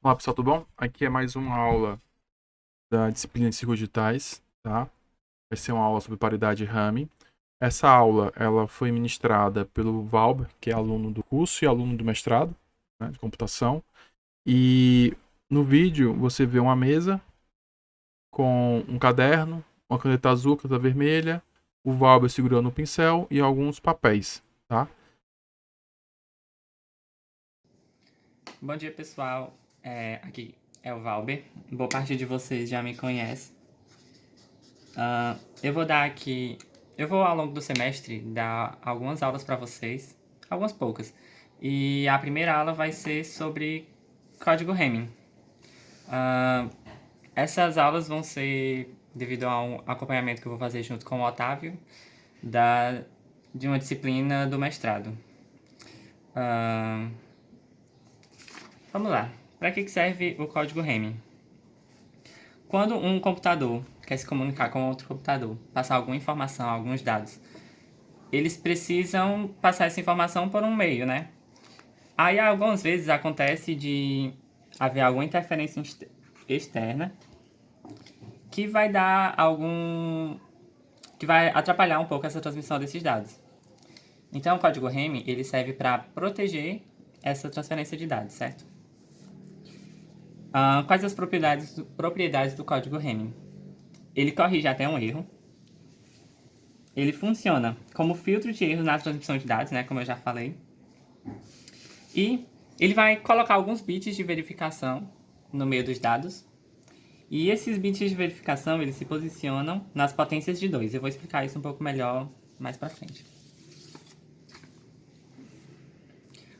Olá pessoal, tudo bom? Aqui é mais uma aula da disciplina de circuitos digitais, tá? Vai ser uma aula sobre paridade Hamming. Essa aula ela foi ministrada pelo Valber, que é aluno do curso e aluno do mestrado, né, de computação. E no vídeo você vê uma mesa com um caderno, uma caneta azul, caneta vermelha, o Valber segurando um pincel e alguns papéis, tá? Bom dia, pessoal. Aqui é o Valber. Boa parte de vocês já me conhece. Eu vou dar aqui... Eu vou, ao longo do semestre, dar algumas aulas para vocês. Algumas poucas. E a primeira aula vai ser sobre código Hamming. Essas aulas vão ser devido a um acompanhamento que eu vou fazer junto com o Otávio, de uma disciplina do mestrado. Vamos lá. Para que serve o código Hamming? Quando um computador quer se comunicar com outro computador, passar alguma informação, alguns dados, eles precisam passar essa informação por um meio, né? Aí algumas vezes acontece de haver alguma interferência externa que vai dar que vai atrapalhar um pouco essa transmissão desses dados. Então o código Hamming ele serve para proteger essa transferência de dados, certo? Quais as propriedades do código Hamming? Ele corrige até um erro. Ele funciona como filtro de erros na transmissão de dados, né, como eu já falei. E ele vai colocar alguns bits de verificação no meio dos dados. E esses bits de verificação, eles se posicionam nas potências de 2. Eu vou explicar isso um pouco melhor mais pra frente.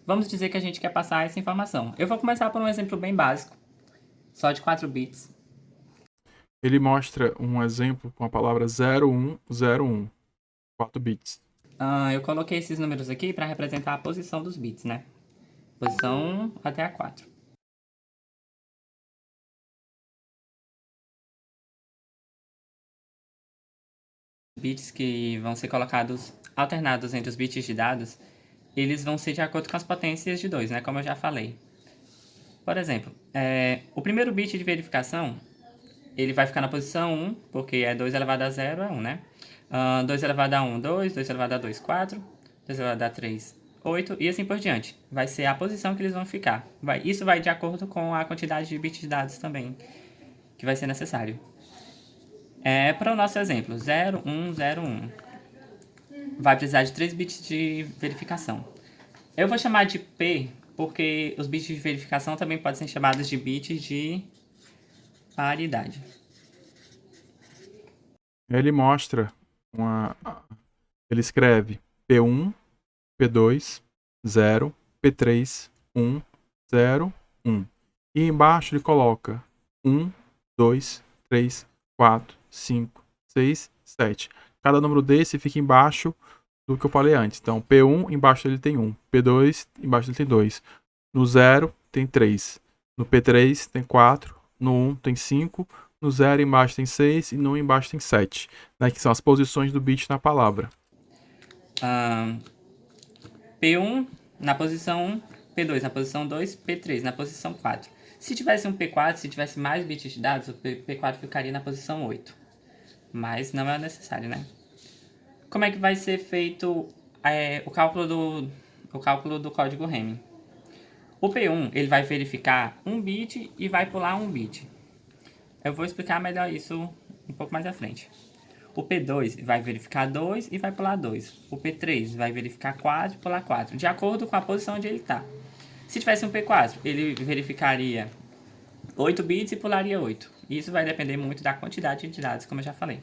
Vamos dizer que a gente quer passar essa informação. Eu vou começar por um exemplo bem básico, só de 4 bits. Ele mostra um exemplo com a palavra 0101, 4 bits. Eu coloquei esses números aqui para representar a posição dos bits, né? Posição 1 até a 4. Bits que vão ser colocados alternados entre os bits de dados, eles vão ser de acordo com as potências de 2, né? Como eu já falei. Por exemplo, o primeiro bit de verificação, ele vai ficar na posição 1, porque é 2 elevado a 0 é 1, né? 2 elevado a 1, 2, 2 elevado a 2, 4, 2 elevado a 3, 8, e assim por diante. Vai ser a posição que eles vão ficar. Isso vai de acordo com a quantidade de bits de dados também, que vai ser necessário. Para o nosso exemplo, 0, 1, 0, 1. Vai precisar de 3 bits de verificação. Eu vou chamar de P, porque os bits de verificação também podem ser chamados de bits de paridade. Ele mostra uma. Ele escreve P1, P2, 0, P3, 1, 0, 1. E embaixo ele coloca 1, 2, 3, 4, 5, 6, 7. Cada número desse fica embaixo do que eu falei antes. Então, P1, embaixo dele tem 1. P2, embaixo dele tem 2. No 0, tem 3. No P3, tem 4. No 1, tem 5. No 0, embaixo tem 6. E no 1, embaixo tem 7. Né, que são as posições do bit na palavra. P1 na posição 1, P2 na posição 2, P3 na posição 4. Se tivesse um P4, se tivesse mais bits de dados, o P4 ficaria na posição 8. Mas não é necessário, né? Como é que vai ser feito o cálculo do código Hamming? O P1 ele vai verificar um bit e vai pular um bit. Eu vou explicar melhor isso um pouco mais à frente. O P2 vai verificar 2 e vai pular 2. O P3 vai verificar 4 e pular 4, de acordo com a posição onde ele está. Se tivesse um P4, ele verificaria 8 bits e pularia 8. Isso vai depender muito da quantidade de dados, como eu já falei.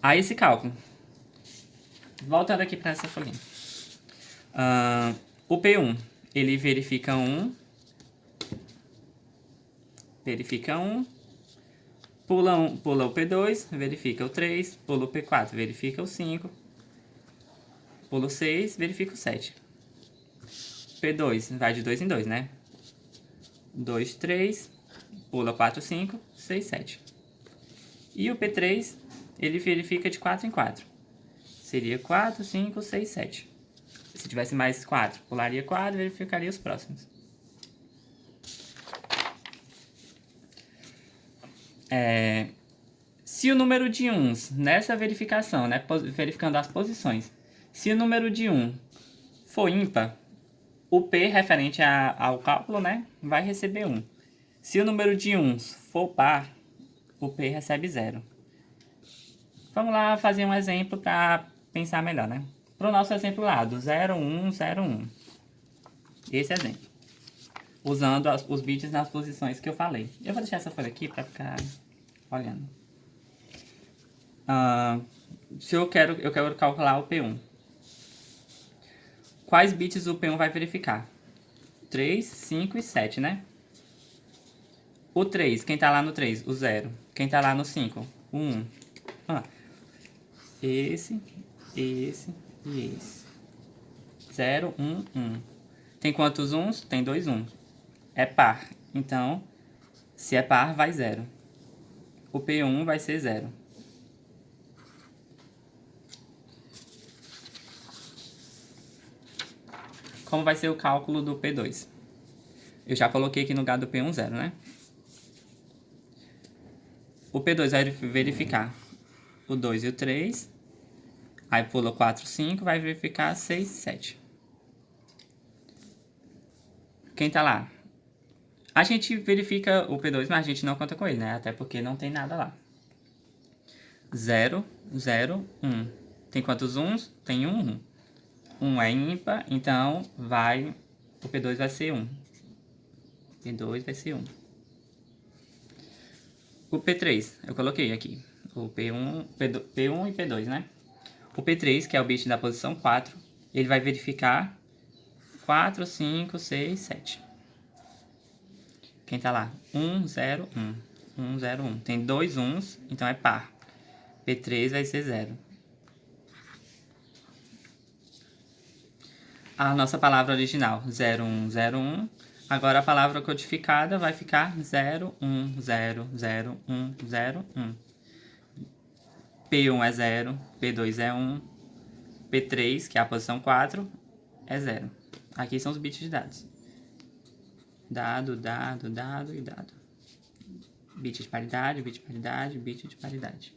A esse cálculo. Voltando aqui para essa folhinha. O P1, ele verifica 1, pula o P2, verifica o 3, pula o P4, verifica o 5, pula o 6, verifica o 7. P2 vai de 2 em 2, né? 2, 3, pula 4, 5, 6, 7. E o P3, ele verifica de 4 em 4. Seria 4, 5, 6, 7. Se tivesse mais 4, pularia 4 e verificaria os próximos. Se o número de uns, nessa verificação, né, verificando as posições, se o número de 1 for ímpar, o P referente ao cálculo, né, vai receber 1. Se o número de uns for par, o P recebe 0. Vamos lá fazer um exemplo para pensar melhor, né? Para o nosso exemplo lá, do 0, 1, 0, 1. Esse exemplo. Usando os bits nas posições que eu falei. Eu vou deixar essa folha aqui para ficar olhando. Se eu quero calcular o P1. Quais bits o P1 vai verificar? 3, 5 e 7, né? O 3, quem tá lá no 3? O 0. Quem tá lá no 5? O 1. Esse e esse. 0, 1, 1. Tem quantos uns? Tem 2 uns. É par. Então, se é par, vai 0. O P1 vai ser 0. Como vai ser o cálculo do P2? Eu já coloquei aqui no lugar do P1 0, né? O P2 vai verificar o 2 e o 3. Aí pula 4, 5, vai verificar 6, 7. Quem tá lá? A gente verifica o P2, mas a gente não conta com ele, né? Até porque não tem nada lá. 0, 0, 1. Tem quantos uns? Tem 1. 1 é ímpar, então o P2 vai ser 1. P2 vai ser 1. O P3, eu coloquei aqui. O P1 e P2, né? O P3, que é o bit da posição 4, ele vai verificar 4, 5, 6, 7. Quem tá lá? 1, 0, 1. 1, 0, 1. Tem 2 uns, então é par. P3 vai ser 0. A nossa palavra original, 0, 1, 0, 1. Agora a palavra codificada vai ficar 0, 1, 0, 0, 1, 0, 1. P1 é 0, P2 é 1, P3, que é a posição 4, é 0. Aqui são os bits de dados. Dado, dado, dado e dado. Bit de paridade, bit de paridade, bit de paridade.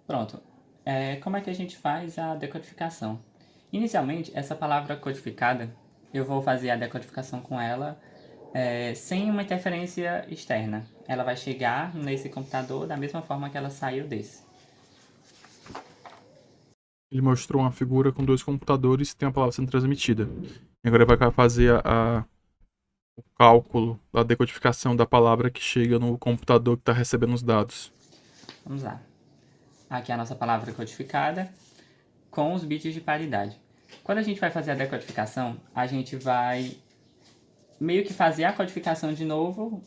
Pronto. Como é que a gente faz a decodificação? Inicialmente, essa palavra codificada, eu vou fazer a decodificação com ela sem uma interferência externa. Ela vai chegar nesse computador da mesma forma que ela saiu desse. Ele mostrou uma figura com 2 computadores e tem a palavra sendo transmitida. E agora ele vai fazer o cálculo da decodificação da palavra que chega no computador que está recebendo os dados. Vamos lá. Aqui é a nossa palavra codificada com os bits de paridade. Quando a gente vai fazer a decodificação, a gente vai meio que fazer a codificação de novo,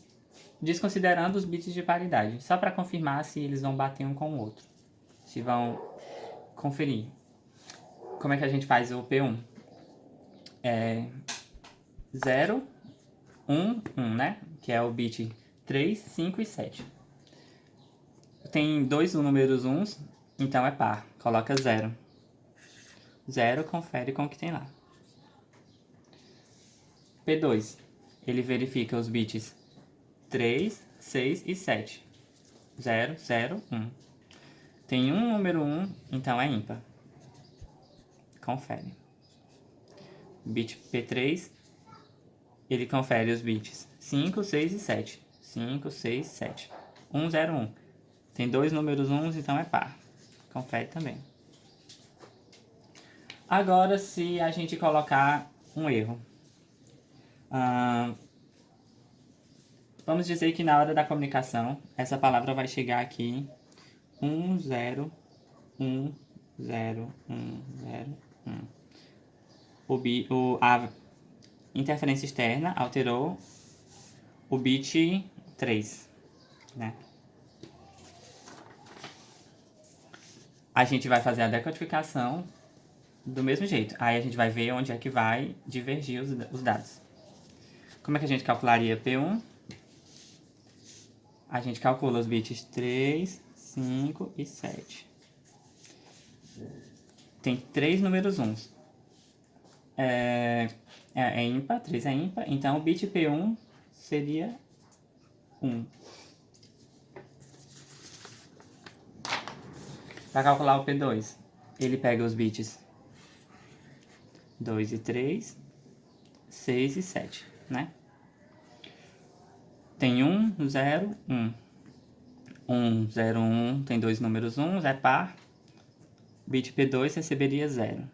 desconsiderando os bits de paridade, só para confirmar se eles vão bater um com o outro, se vão conferir. Como é que a gente faz o P1? 0, 1, 1, né? Que é o bit 3, 5 e 7. Tem 2 números uns, então é par. Coloca 0. 0, confere com o que tem lá. P2, ele verifica os bits 3, 6 e 7. 0, 0, 1. Tem um número 1, então é ímpar. Confere. Bit P3, ele confere os bits 5, 6 e 7. 5, 6, 7. 1, 0, 1. Tem 2 números 1, então é par. Confere também. Agora, se a gente colocar um erro. Vamos dizer que na hora da comunicação, essa palavra vai chegar aqui 1, 0, 1, 0, 1, 0, 1. A interferência externa alterou o bit 3, né? A gente vai fazer a decodificação do mesmo jeito. Aí a gente vai ver onde é que vai divergir os dados. Como é que a gente calcularia P1? A gente calcula os bits 3, 5 e 7. Tem 3 números uns. É ímpar, 3 é ímpar. Então o bit P1 seria 1. Para calcular o P2, ele pega os bits 2 e 3, 6 e 7, né? Tem 1, 0, 1. 1, 0, 1 tem dois números 1, é par. Bit P2 receberia 0.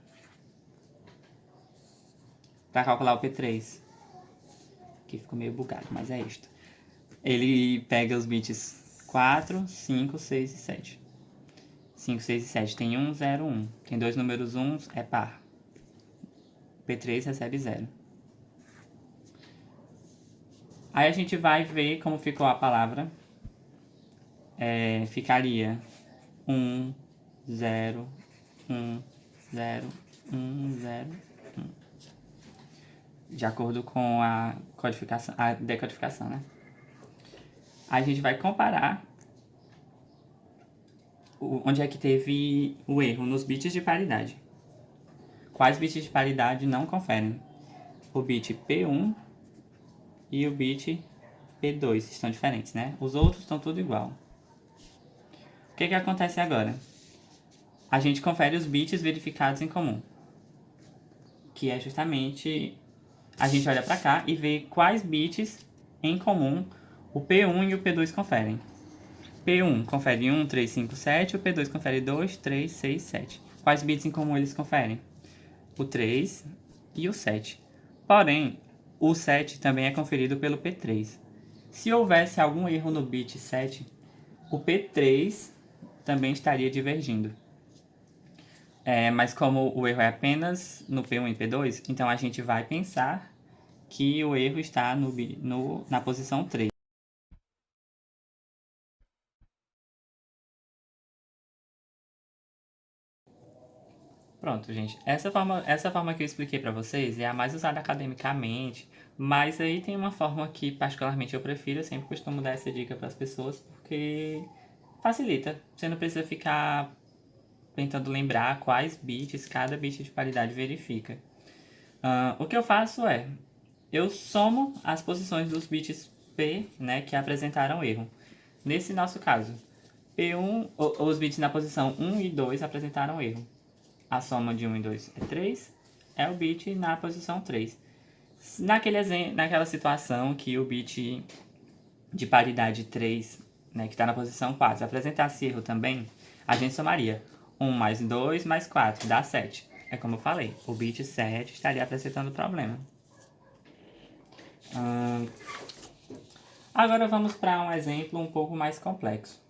Para calcular o P3, aqui ficou meio bugado, mas é isto. Ele pega os bits 4, 5, 6 e 7. 5, 6 e 7 tem 1, 0, 1. Tem dois números 1, é par. P3 recebe 0. Aí a gente vai ver como ficou a palavra. Ficaria 1, 0, 1, 0, 1, 0, 1. De acordo com a codificação, a decodificação, né? Aí a gente vai comparar onde é que teve o erro nos bits de paridade. Quais bits de paridade não conferem? O bit P1 e o bit P2 estão diferentes, né? Os outros estão tudo igual. O que acontece agora? A gente confere os bits verificados em comum, que é justamente a gente olha para cá e vê quais bits em comum o P1 e o P2 conferem. P1 confere 1, 3, 5, 7, o P2 confere 2, 3, 6, 7. Quais bits em comum eles conferem? O 3 e o 7. Porém, o 7 também é conferido pelo P3. Se houvesse algum erro no bit 7, o P3 também estaria divergindo. Mas como o erro é apenas no P1 e P2, então a gente vai pensar que o erro está na posição 3. Pronto, gente. Essa forma que eu expliquei para vocês é a mais usada academicamente, mas aí tem uma forma que particularmente eu prefiro, eu sempre costumo dar essa dica para as pessoas, porque facilita. Você não precisa ficar tentando lembrar quais bits cada bit de paridade verifica. O que eu faço é, eu somo as posições dos bits P, né, que apresentaram erro. Nesse nosso caso, P1, os bits na posição 1 e 2 apresentaram erro. A soma de 1 e 2 é 3, é o bit na posição 3. Naquela situação que o bit de paridade 3, né, que está na posição 4, apresentasse erro também, a gente somaria 1 mais 2 mais 4, dá 7. É como eu falei, o bit 7 estaria apresentando problema. Agora vamos para um exemplo um pouco mais complexo.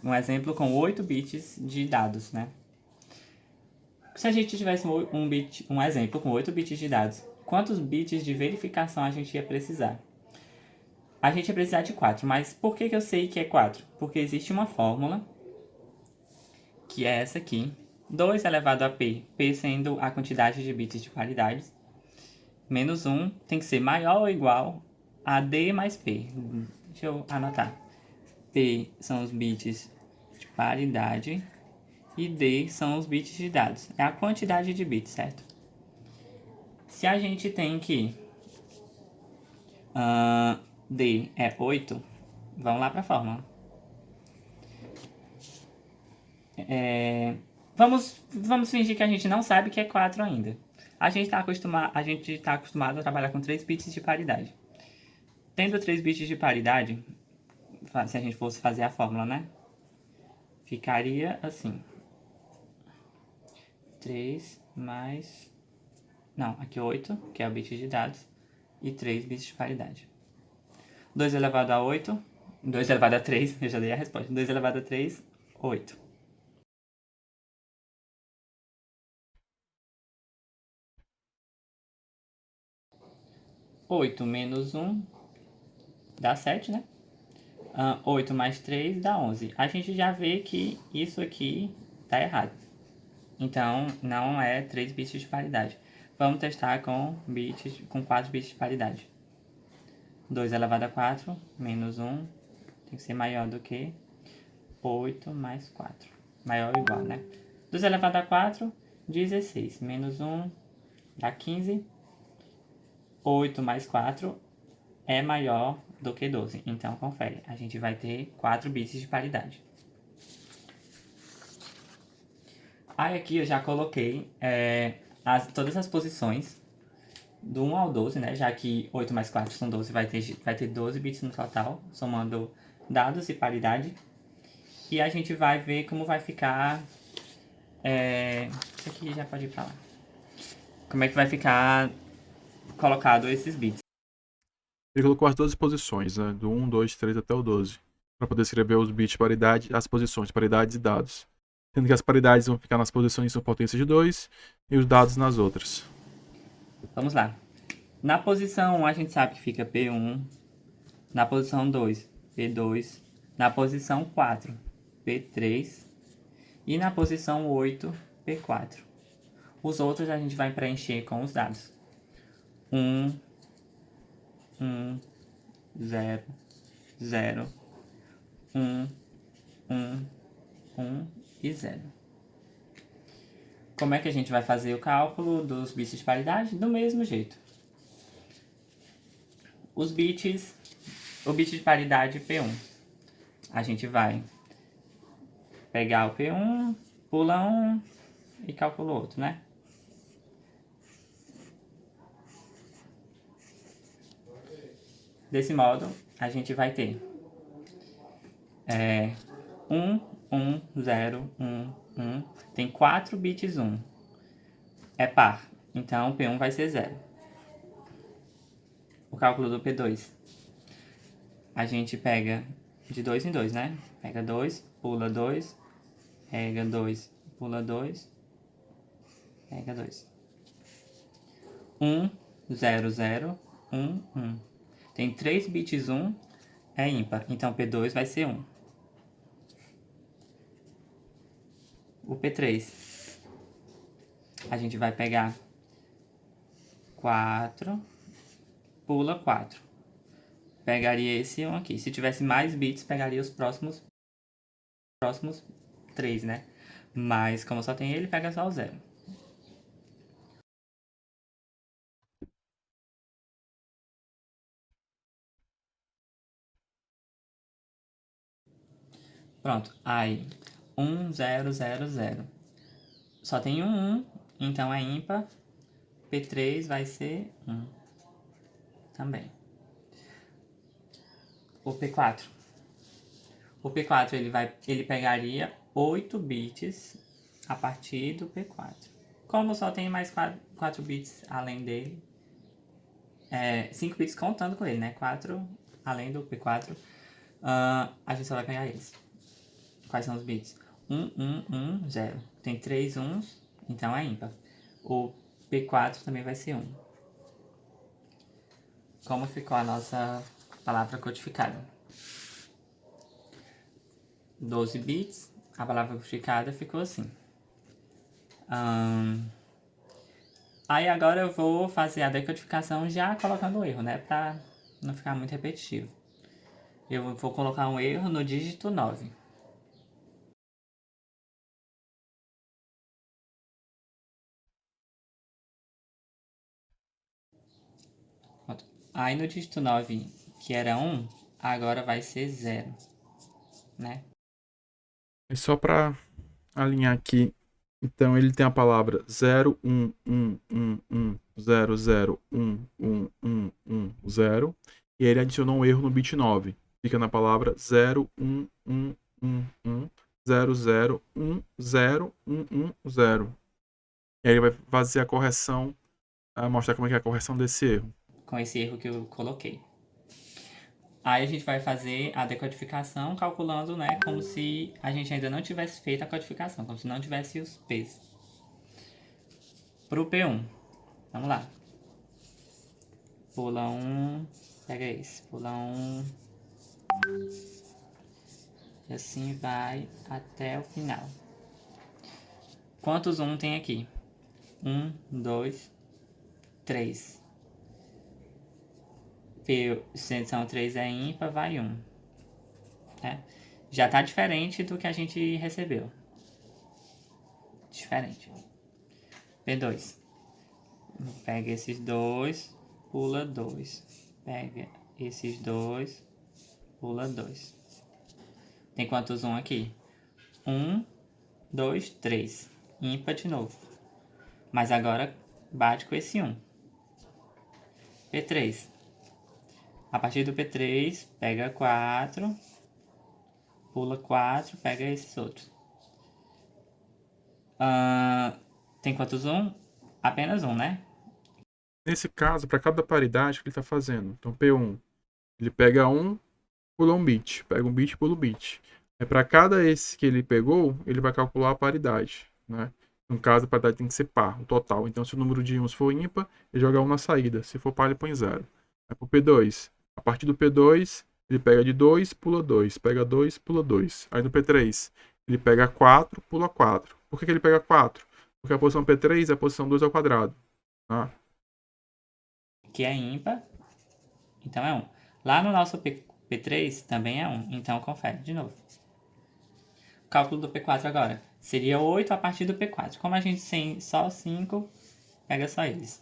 Um exemplo com 8 bits de dados, né? Se a gente tivesse um exemplo com 8 bits de dados, quantos bits de verificação a gente ia precisar? A gente ia precisar de 4, mas por que eu sei que é 4? Porque existe uma fórmula, que é essa aqui, 2 elevado a p, p sendo a quantidade de bits de paridade, menos 1 tem que ser maior ou igual a d mais p. Deixa eu anotar. P são os bits de paridade e D são os bits de dados. É a quantidade de bits, certo? Se a gente tem que D é 8, vamos lá para a fórmula. Vamos fingir que a gente não sabe que é 4 ainda. A gente está acostumado a trabalhar com 3 bits de paridade. Tendo 3 bits de paridade, se a gente fosse fazer a fórmula, né? Ficaria assim. 3 mais... Não, aqui 8, que é o bit de dados, e 3 bits de paridade. 2 elevado a 8, 2 elevado a 3, eu já dei a resposta. 2 elevado a 3, 8. Oito menos 1 dá 7, né? 8 mais 3 dá 11. A gente já vê que isso aqui tá errado. Então, não é 3 bits de paridade. Vamos testar com 4 bits de paridade. 2 elevado a 4 menos 1 tem que ser maior do que 8 mais 4. Maior ou igual, né? 2 elevado a 4, 16. Menos 1 dá 15. 8 mais 4 é maior do que 12. Então, confere. A gente vai ter 4 bits de paridade. Aí aqui eu já coloquei todas as posições do 1 ao 12, né? Já que 8 mais 4 são 12, vai ter 12 bits no total, somando dados e paridade. E a gente vai ver como vai ficar... isso aqui já pode ir pra lá. Como é que vai ficar colocado esses bits. Ele colocou as 12 posições, né? Do 1, 2, 3 até o 12. Para poder escrever os bits de paridade, as posições, paridades e dados. Sendo que as paridades vão ficar nas posições com potência de 2 e os dados nas outras. Vamos lá. Na posição 1 a gente sabe que fica P1. Na posição 2, P2. Na posição 4, P3. E na posição 8, P4. Os outros a gente vai preencher com os dados. 1, 0, 0, 1, 1, 1 e 0. Como é que a gente vai fazer o cálculo dos bits de paridade? Do mesmo jeito. O bit de paridade P1. A gente vai pegar o P1, pula 1 e calcula o outro, né? Desse modo, a gente vai ter 1, 1, 0, 1, 1. Tem 4 bits 1. É par. Então, P1 vai ser 0. O cálculo do P2. A gente pega de 2 em 2, né? Pega 2, pula 2, pega 2, pula 2, pega 2. 1, 0, 0, 1, 1. Tem 3 bits 1, é ímpar. Então, P2 vai ser 1. O P3, a gente vai pegar 4, pula 4. Pegaria esse 1 aqui. Se tivesse mais bits, pegaria os próximos 3, né? Mas, como só tem ele, pega só o 0. Pronto. Aí, 1, 0, 0, 0. Só tem um 1, então é ímpar. P3 vai ser 1 também. O P4. O P4 ele pegaria 8 bits a partir do P4. Como só tem mais 4 bits além dele, 5 bits contando com ele, né? 4 além do P4, a gente só vai pegar eles. Quais são os bits? 1, 1, 1, 0. Tem 3 1s, então é ímpar. O P4 também vai ser 1. Como ficou a nossa palavra codificada? 12 bits, a palavra codificada ficou assim. Aí agora eu vou fazer a decodificação já colocando o erro, né? Pra não ficar muito repetitivo. Eu vou colocar um erro no dígito 9. Pronto. Aí no dígito 9, que era 1, agora vai ser 0, né? É só para alinhar aqui. Então ele tem a palavra 0, 1, 1, 1, 1, 0, 0, 1, 1, 1, 1, 0. E ele adicionou um erro no bit 9. Fica na palavra 0, 1, 1, 1, 1, 0, 0, 1, 0, 1, 1, 0. E aí ele vai fazer a correção, mostrar como é que é a correção desse erro. Com esse erro que eu coloquei. Aí a gente vai fazer a decodificação calculando, né, como se a gente ainda não tivesse feito a codificação, como se não tivesse os P's. Pro P1, vamos lá. Pula 1, pega esse, pula 1. E assim vai até o final. Quantos 1 tem aqui? 1, 2, 3. P, se são 3 é ímpar, vai 1. Né? Já tá diferente do que a gente recebeu. Diferente. P2. Pega esses dois, pula 2. Pega esses dois, pula 2. Tem quantos 1 aqui? 1, 2, 3. Ímpar de novo. Mas agora bate com esse 1. P3. A partir do P3, pega 4, pula 4, pega esses outros. Tem quantos 1? Apenas 1, né? Nesse caso, para cada paridade que ele está fazendo. Então, P1, ele pega 1, pula um bit. Pega um bit, pula um bit. Para cada esse que ele pegou, ele vai calcular a paridade, né? No caso, a paridade tem que ser par, o total. Então, se o número de 1 for ímpar, ele joga 1 na saída. Se for par, ele põe 0. Aí pro P2. A partir do P2, ele pega de 2, pula 2. Pega 2, pula 2. Aí no P3, ele pega 4, pula 4. Por que ele pega 4? Porque a posição P3 é a posição 2 ao quadrado. Tá? Que é ímpar, então é 1. Lá no nosso P3 também é 1, então confere de novo. Cálculo do P4 agora. Seria 8 a partir do P4. Como a gente tem só 5, pega só eles.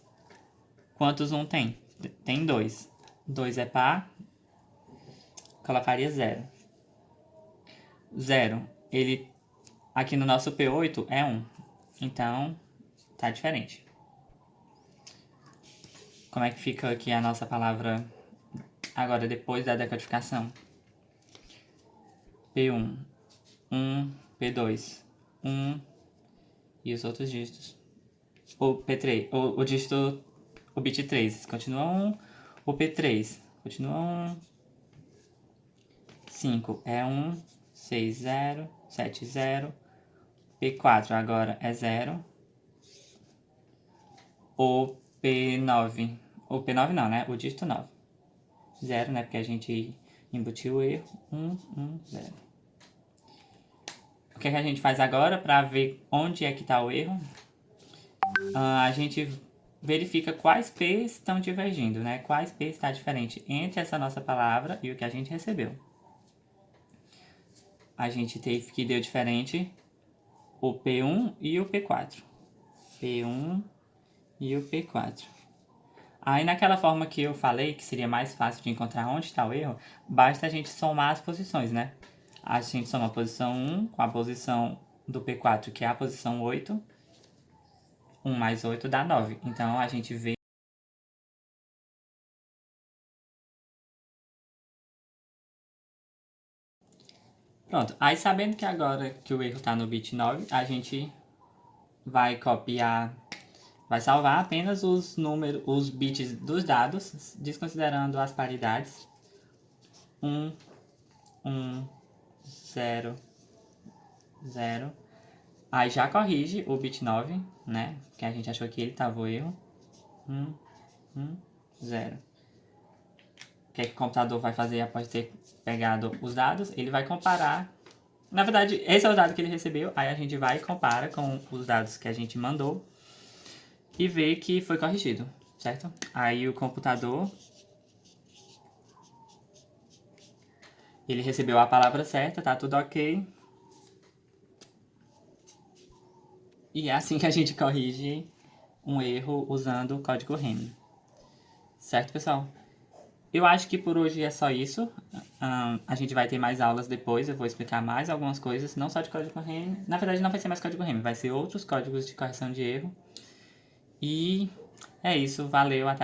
Quantos 1 tem? Tem 2. 2 é par, colocaria 0. 0, ele aqui no nosso P8 é 1. Então, tá diferente. Como é que fica aqui a nossa palavra agora depois da decodificação? P1, 1, P2, 1 e os outros dígitos. O P3, o dígito, o bit 3 continua 1, o P3 continua 1, 5 é 1, 6, 0, 7, 0, P4 agora é 0, o P9 não, né? O dígito 9. 0, né? Porque a gente embutiu o erro. 1, 1, 0. O que é que a gente faz agora para ver onde é que está o erro? A gente verifica quais P's estão divergindo, né? Quais P's está diferente entre essa nossa palavra e o que a gente recebeu. A gente teve que deu diferente o P1 e o P4. P1 e o P4. Aí naquela forma que eu falei, que seria mais fácil de encontrar onde está o erro, basta a gente somar as posições, né? A gente soma a posição 1 com a posição do P4, que é a posição 8. 1 mais 8 dá 9. Então a gente vê... Pronto. Aí sabendo que agora que o erro está no bit 9, a gente vai copiar... Vai salvar apenas os números, os bits dos dados, desconsiderando as paridades. 1, 1, 0, 0. Aí já corrige o bit 9, né? Que a gente achou que ele estava o erro. 1, 1, 0. O que é que o computador vai fazer após ter pegado os dados? Ele vai comparar. Na verdade, esse é o dado que ele recebeu. Aí a gente vai e compara com os dados que a gente mandou e vê que foi corrigido, certo? Aí o computador, ele recebeu a palavra certa, tá tudo ok. E é assim que a gente corrige um erro usando o código REM. Certo, pessoal? Eu acho que por hoje é só isso. A gente vai ter mais aulas depois, eu vou explicar mais algumas coisas, não só de código REM. Na verdade, não vai ser mais código REM, vai ser outros códigos de correção de erro. E é isso, valeu, até